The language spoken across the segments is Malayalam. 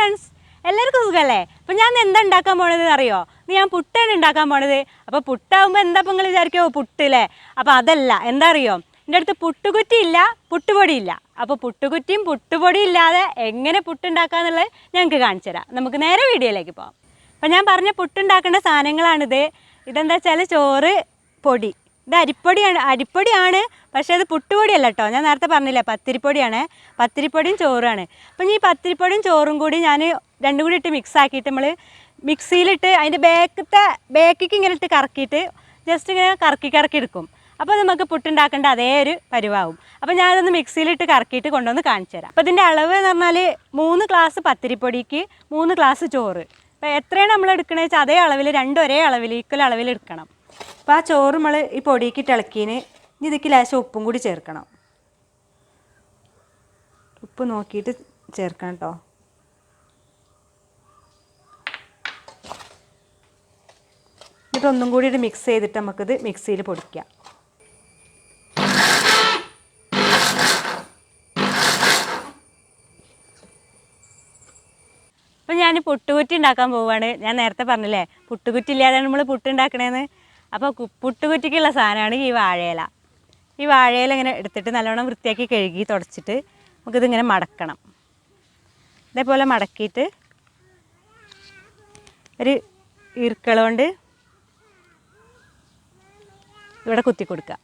ഫ്രണ്ട്സ്, എല്ലാവർക്കും സുഖമല്ലേ? അപ്പോൾ ഞാൻ എന്താ ഉണ്ടാക്കാൻ പോണത് അറിയോ? ഞാൻ പുട്ടാണ് ഉണ്ടാക്കാൻ പോണത്. അപ്പോൾ പുട്ടാകുമ്പോൾ എന്താ ഇപ്പോൾ നിങ്ങൾ വിചാരിക്കുമോ പുട്ടില്ലേ? അപ്പോൾ അതല്ല. എന്താ അറിയോ, എൻ്റെ അടുത്ത് പുട്ടുകുറ്റി ഇല്ല, പുട്ടുപൊടി ഇല്ല. അപ്പോൾ പുട്ടുകുറ്റിയും പുട്ടുപൊടിയും ഇല്ലാതെ എങ്ങനെ പുട്ടുണ്ടാക്കാന്നുള്ളത് ഞങ്ങൾക്ക് കാണിച്ചു തരാം. നമുക്ക് നേരെ വീഡിയോയിലേക്ക് പോകാം. അപ്പോൾ ഞാൻ പറഞ്ഞ പുട്ടുണ്ടാക്കേണ്ട സാധനങ്ങളാണിത്. ഇതെന്താ വെച്ചാൽ ചോറ്, പൊടി. ഇത് അരിപ്പൊടിയാണ്, പക്ഷേ ഇത് പുട്ടുപൊടിയല്ല കേട്ടോ. ഞാൻ നേരത്തെ പറഞ്ഞില്ലേ പത്തിരിപ്പൊടിയാണ്. പത്തിരിപ്പൊടിയും ചോറുമാണ്. അപ്പം ഈ പത്തിരിപ്പൊടിയും ചോറും കൂടി ഞാൻ രണ്ടും കൂടി ഇട്ട് മിക്സ് ആക്കിയിട്ട് നമ്മൾ മിക്സിയിലിട്ട് അതിൻ്റെ ബേക്കിക്ക് ഇങ്ങനെ ഇട്ട് കറക്കിയിട്ട് ജസ്റ്റ് ഇങ്ങനെ കറക്കി എടുക്കും. അപ്പോൾ നമുക്ക് പുട്ടുണ്ടാക്കേണ്ട അതേ ഒരു പരിവാവും. അപ്പോൾ ഞാനതൊന്ന് മിക്സിയിലിട്ട് കറക്കിയിട്ട് കൊണ്ടുവന്ന് കാണിച്ചു തരാം. അപ്പോൾ ഇതിൻ്റെ അളവ് എന്ന് പറഞ്ഞാൽ 3 ഗ്ലാസ് പത്തിരിപ്പൊടിക്ക് 3 ഗ്ലാസ് ചോറ്. അപ്പോൾ എത്രയാണ് നമ്മൾ എടുക്കണമെന്ന് വെച്ചാൽ അതേ അളവിൽ, രണ്ടും ഒരേ അളവിൽ, ഈക്വൽ അളവിൽ എടുക്കണം. അപ്പോൾ ആ ചോറ് നമ്മൾ ഈ പൊടിക്ക് ഇളക്കിന് ഇതിക്ക് ലേശം ഉപ്പും കൂടി ചേർക്കണം. ഉപ്പ് നോക്കിയിട്ട് ചേർക്കണം കേട്ടോ. എന്നിട്ടൊന്നും കൂടി ഇത് മിക്സ് ചെയ്തിട്ട് നമുക്കിത് മിക്സിയിൽ പൊടിക്കാം. അപ്പം ഞാൻ പുട്ടുകുറ്റി ഉണ്ടാക്കാൻ പോവുകയാണ്. ഞാൻ നേരത്തെ പറഞ്ഞില്ലേ പുട്ടുകുറ്റി ഇല്ലാതെയാണ് നമ്മൾ പുട്ടുണ്ടാക്കണേന്ന്. അപ്പോൾ പുട്ടുകുറ്റിക്കുള്ള സാധനമാണ് ഈ വാഴയില. ഈ വാഴയില ഇങ്ങനെ എടുത്തിട്ട് നല്ലോണം വൃത്തിയാക്കി കഴുകി തുടച്ചിട്ട് നമുക്കിതിങ്ങനെ മടക്കണം. ഇതേപോലെ മടക്കിയിട്ട് ഒരു ഈർക്കള കൊണ്ട് ഇവിടെ കുത്തി കൊടുക്കുക.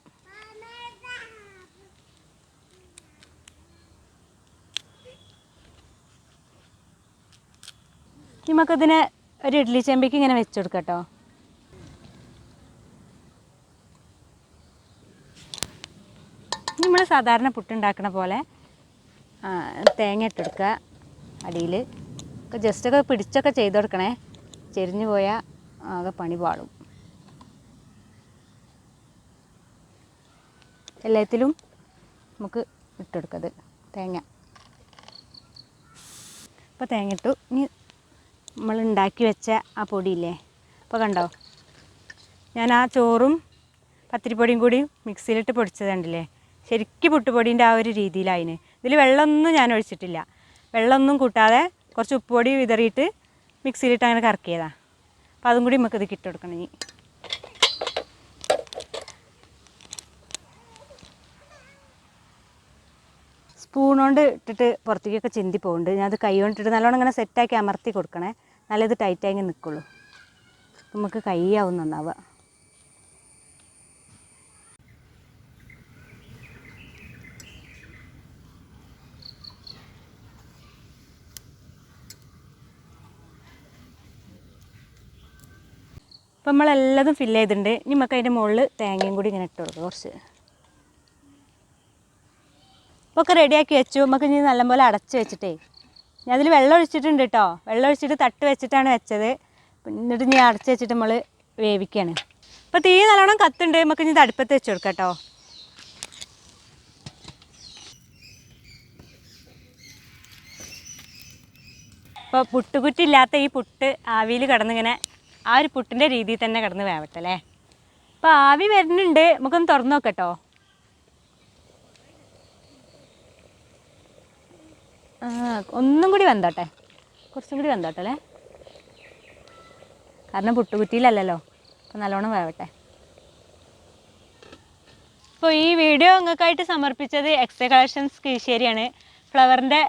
നമുക്കിതിനെ ഒരു ഇഡ്ഡലി ചെമ്പിക്ക് ഇങ്ങനെ വെച്ച് കൊടുക്കാം കേട്ടോ. നമ്മൾ സാധാരണ പുട്ടുണ്ടാക്കണ പോലെ തേങ്ങ ഇട്ടെടുക്കുക. അടിയിൽ ഒക്കെ ജസ്റ്റൊക്കെ പിടിച്ചൊക്കെ ചെയ്ത് കൊടുക്കണേ. ചെരിഞ്ഞു പോയാൽ ആകെ പണി പാടും. എല്ലാത്തിലും നമുക്ക് ഇട്ടെടുക്കത് തേങ്ങ. ഇപ്പോൾ തേങ്ങ ഇട്ടു. ഇനി നമ്മൾ ഉണ്ടാക്കി വെച്ച ആ പൊടിയില്ലേ, അപ്പോൾ കണ്ടോ, ഞാൻ ആ ചോറും പത്തിരിപ്പൊടിയും കൂടി മിക്സിയിലിട്ട് പൊടിച്ചത് കണ്ടില്ലേ, ശരിക്കും പുട്ടുപൊടീൻ്റെ ആ ഒരു രീതിയിലായിന്. ഇതിൽ വെള്ളമൊന്നും ഞാൻ ഒഴിച്ചിട്ടില്ല. വെള്ളമൊന്നും കൂട്ടാതെ കുറച്ച് ഉപ്പുപൊടി വിതറിയിട്ട് മിക്സിയിലിട്ട് അങ്ങനെ കറക്കിയതാണ്. അപ്പോൾ അതും കൂടി നമുക്കിത് ഇട്ടുകൊടുക്കണം. ഇനി സ്പൂൺ കൊണ്ട് ഇട്ടിട്ട് പുറത്തേക്കൊക്കെ ചിന്തി പോകുന്നുണ്ട്. ഞാനത് കൈ കൊണ്ടിട്ട് നല്ലോണം ഇങ്ങനെ സെറ്റാക്കി അമർത്തി കൊടുക്കണേ, നല്ലത് ടൈറ്റായി ഇങ്ങനെ നിൽക്കുള്ളൂ. നമുക്ക് കൈയാവും നന്നാവുക. അപ്പം നമ്മളെല്ലതും ഫില്ല് ചെയ്തിട്ടുണ്ട്. ഇനി നമുക്ക് അതിൻ്റെ മുകളിൽ തേങ്ങയും കൂടി ഇങ്ങനെ ഇട്ട് കൊടുക്കുക കുറച്ച്. അപ്പോൾ ഒക്കെ റെഡിയാക്കി വെച്ചു. നമുക്ക് ഇനി നല്ലപോലെ അടച്ച് വെച്ചിട്ടേ, ഞാൻ അതിൽ വെള്ളം ഒഴിച്ചിട്ടുണ്ട് കേട്ടോ. വെള്ളം ഒഴിച്ചിട്ട് തട്ട് വെച്ചിട്ടാണ് വെച്ചത്. എന്നിട്ട് ഇനി അടച്ച് വെച്ചിട്ട് നമ്മൾ വേവിക്കുകയാണ്. അപ്പോൾ തീ നല്ലോണം കത്തുണ്ട്. നമുക്ക് ഇനി ഇത് അടുപ്പത്ത് വെച്ച് കൊടുക്കാം കേട്ടോ. അപ്പോൾ പുട്ടുകുറ്റി ഇല്ലാത്ത ഈ പുട്ട് ആവിയിൽ കിടന്നിങ്ങനെ ആ ഒരു പുട്ടിൻ്റെ രീതിയിൽ തന്നെ കിടന്ന് വേവട്ടെ അല്ലേ. അപ്പോൾ ആവി വരുന്നുണ്ട്. നമുക്കൊന്ന് തുറന്ന് നോക്കട്ടോ. ഒന്നും കൂടി വെന്തോട്ടെ, കുറച്ചും കൂടി വെന്തോട്ടെ അല്ലേ, കാരണം പുട്ടുകുറ്റിയിലല്ലല്ലോ. അപ്പോൾ നല്ലോണം വേവട്ടെ. അപ്പോൾ ഈ വീഡിയോ നിങ്ങൾക്കായിട്ട് സമർപ്പിച്ചത് എക്സ്ട്രാ കളക്ഷൻസ് കീശ്ശേരിയാണ്. ഫ്ലവറിൻ്റെ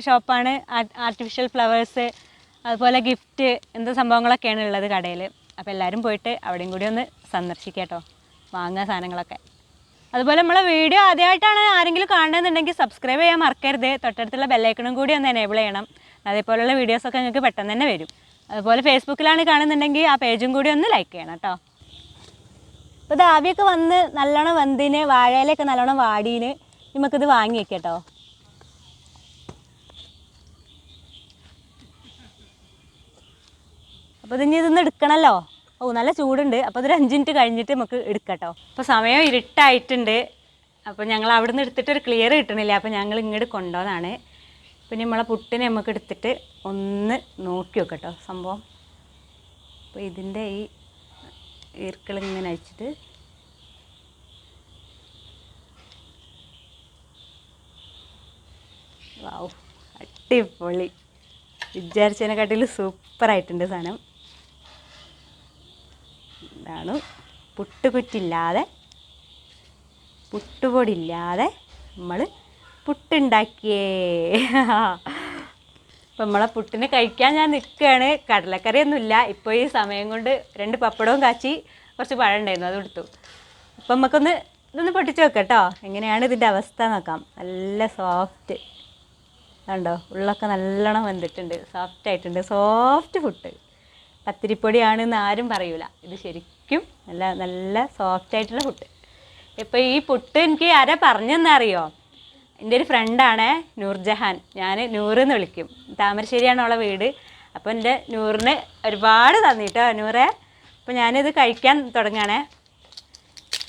ഷോപ്പാണ്. ആർട്ടിഫിഷ്യൽ ഫ്ലവേഴ്സ്, അതുപോലെ ഗിഫ്റ്റ്, എന്താ സംഭവങ്ങളൊക്കെയാണ് ഉള്ളത് കടയിൽ. അപ്പോൾ എല്ലാവരും പോയിട്ട് അവിടെയും കൂടി ഒന്ന് സന്ദർശിക്കാം കേട്ടോ, വാങ്ങുക സാധനങ്ങളൊക്കെ. അതുപോലെ നമ്മളെ വീഡിയോ ആദ്യമായിട്ടാണ് ആരെങ്കിലും കാണുന്നുണ്ടെങ്കിൽ സബ്സ്ക്രൈബ് ചെയ്യാൻ മറക്കരുത്. തൊട്ടടുത്തുള്ള ബെല്ലൈക്കണും കൂടി ഒന്ന് എനേബിൾ ചെയ്യണം. അതേപോലെയുള്ള വീഡിയോസൊക്കെ നിങ്ങൾക്ക് പെട്ടെന്ന് തന്നെ വരും. അതുപോലെ ഫേസ്ബുക്കിലാണ് കാണുന്നുണ്ടെങ്കിൽ ആ പേജും കൂടി ഒന്ന് ലൈക്ക് ചെയ്യണം കേട്ടോ. അപ്പോൾ ഇത് ആവിയൊക്കെ വന്ന് നല്ലോണം വെന്തിന്, വാഴയിലൊക്കെ നല്ലോണം വാടീന്. നമുക്കിത് വാങ്ങി വയ്ക്കാം കേട്ടോ. അപ്പോൾ ഇതൊന്ന് എടുക്കണമല്ലോ. നല്ല ചൂടുണ്ട്. അപ്പോൾ അതൊരു 5 മിനിറ്റ് കഴിഞ്ഞിട്ട് നമുക്ക് എടുക്കാം കേട്ടോ. അപ്പോൾ സമയം ഇരുട്ടായിട്ടുണ്ട്. അപ്പോൾ ഞങ്ങൾ അവിടെ നിന്ന് എടുത്തിട്ടൊരു ക്ലിയർ കിട്ടണില്ല. അപ്പോൾ ഞങ്ങൾ ഇങ്ങോട്ട് കൊണ്ടുവന്നതാണ്. പിന്നെ നമ്മളെ പുട്ടിനെ നമുക്ക് എടുത്തിട്ട് ഒന്ന് നോക്കി നോക്കാം കേട്ടോ സംഭവം. അപ്പോൾ ഇതിൻ്റെ ഈ ഈർക്കളിങ്ങനെ അയച്ചിട്ട് വാവ്, അടിപൊളി. വിചാരിച്ചതിനെക്കാട്ടിൽ സൂപ്പറായിട്ടുണ്ട് സാധനം. ഇതാണ് പുട്ടുകുറ്റില്ലാതെ പുട്ടുപൊടി ഇല്ലാതെ നമ്മൾ പുട്ടുണ്ടാക്കിയേ. അപ്പം നമ്മളെ പുട്ടിന് കഴിക്കാൻ ഞാൻ നിൽക്കുകയാണ്. കടലക്കറിയൊന്നുമില്ല ഇപ്പോൾ. ഈ സമയം കൊണ്ട് 2 പപ്പടവും കാച്ചി കുറച്ച് പഴം ഉണ്ടായിരുന്നു, അത് എടുത്തു. അപ്പം ഇതൊന്ന് പൊട്ടിച്ച് വെക്കാം കേട്ടോ. എങ്ങനെയാണ് ഇതിൻ്റെ അവസ്ഥ നോക്കാം. നല്ല സോഫ്റ്റ് കണ്ടോ, ഉള്ളൊക്കെ നല്ലോണം വെന്തിട്ടുണ്ട്, സോഫ്റ്റായിട്ടുണ്ട്. സോഫ്റ്റ് പുട്ട്, പത്തിരിപ്പൊടിയാണെന്ന് ആരും പറയൂല. ഇത് ശരിക്കും നല്ല നല്ല സോഫ്റ്റായിട്ടുള്ള പുട്ട്. ഇപ്പോൾ ഈ പുട്ട് എനിക്ക് ആരാ പറഞ്ഞെന്നറിയോ? എൻ്റെ ഒരു ഫ്രണ്ടാണ് നൂർജഹാൻ. ഞാൻ നൂറെന്ന് വിളിക്കും. താമരശ്ശേരിയാണ് അവളെ വീട്. അപ്പോൾ എൻ്റെ നൂറിന് ഒരുപാട് തന്നിട്ടോ നൂറേ. അപ്പോൾ ഞാനിത് കഴിക്കാൻ തുടങ്ങുകയാണേ.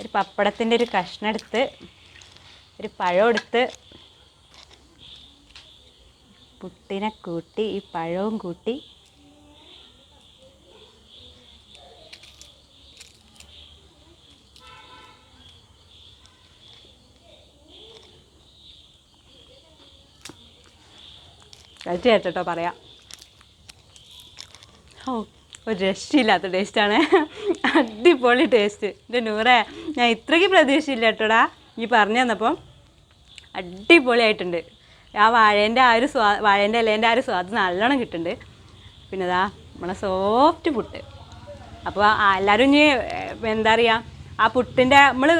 ഒരു പപ്പടത്തിൻ്റെ ഒരു കഷ്ണം എടുത്ത്, ഒരു പഴം എടുത്ത്, പുട്ടിനെ കൂട്ടി ഈ പഴവും കൂട്ടി കഴിച്ച് കേട്ടോ പറയാം. ഒരു രക്ഷയില്ലാത്ത ടേസ്റ്റാണ്, അടിപൊളി ടേസ്റ്റ്. എൻ്റെ നൂറേ, ഞാൻ ഇത്രയ്ക്ക് പ്രതീക്ഷയില്ല കേട്ടോടാ. ഈ പറഞ്ഞു തന്നപ്പം അടിപൊളിയായിട്ടുണ്ട്. ആ വാഴേൻ്റെ ഇലേൻ്റെ ആ ഒരു സ്വാദ് നല്ലോണം കിട്ടുന്നുണ്ട്. പിന്നെ ഇതാ നമ്മളെ സോഫ്റ്റ് പുട്ട്. അപ്പോൾ എല്ലാവരും ഇനി എന്താ പറയുക, ആ പുട്ടിൻ്റെ നമ്മൾ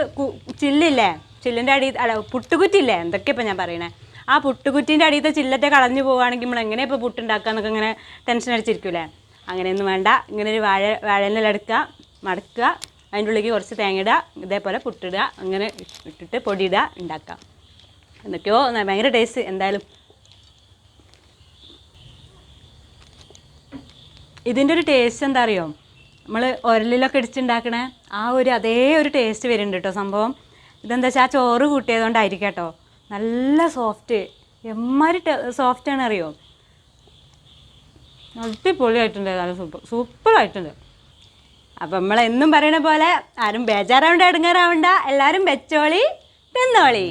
ചില്ലില്ലേ, ചില്ലിൻ്റെ അടി അല്ല പുട്ടുകുറ്റില്ലേ, എന്തൊക്കെയാണ് ഇപ്പോൾ ഞാൻ പറയണേ. ആ പുട്ടുകുറ്റീൻ്റെ അടിയത്തെ ചില്ലത്തെ കളഞ്ഞു പോവുകയാണെങ്കിൽ നമ്മൾ എങ്ങനെ ഇപ്പോൾ പുട്ടുണ്ടാക്കുക എന്നൊക്കെ ഇങ്ങനെ ടെൻഷൻ അടിച്ചിരിക്കൂലേ. അങ്ങനെയൊന്നും വേണ്ട. ഇങ്ങനെ ഒരു വാഴേൻ്റെ എടുക്കുക, മടക്കുക, അതിൻ്റെ ഉള്ളിലേക്ക് കുറച്ച് തേങ്ങ ഇടുക, ഇതേപോലെ പുട്ടിടുക, അങ്ങനെ ഇട്ടിട്ട് പൊടിയിടുക, ഉണ്ടാക്കുക. എന്തൊക്കെയോ ഭയങ്കര ടേസ്റ്റ്. എന്തായാലും ഇതിൻ്റെ ഒരു ടേസ്റ്റ് എന്താ അറിയോ, നമ്മൾ ഉരലിലൊക്കെ ഇടിച്ചുണ്ടാക്കണേ ആ അതേ ഒരു ടേസ്റ്റ് വരുന്നുണ്ട് കേട്ടോ സംഭവം. ഇതെന്താ വെച്ചാൽ ആ ചോറ് കൂട്ടിയതുകൊണ്ടായിരിക്കും കേട്ടോ. നല്ല സോഫ്റ്റ്, എമ്മാരി സോഫ്റ്റാണ് അറിയോ. അടിപൊളിയായിട്ടുണ്ട്, നല്ല സൂപ്പറായിട്ടുണ്ട്. അപ്പം നമ്മളെന്നും പറയണ പോലെ ആരും ബേജാറാവണ്ട, ഇടങ്ങാറാവണ്ട, എല്ലാവരും വെച്ചോളി തിന്നോളി.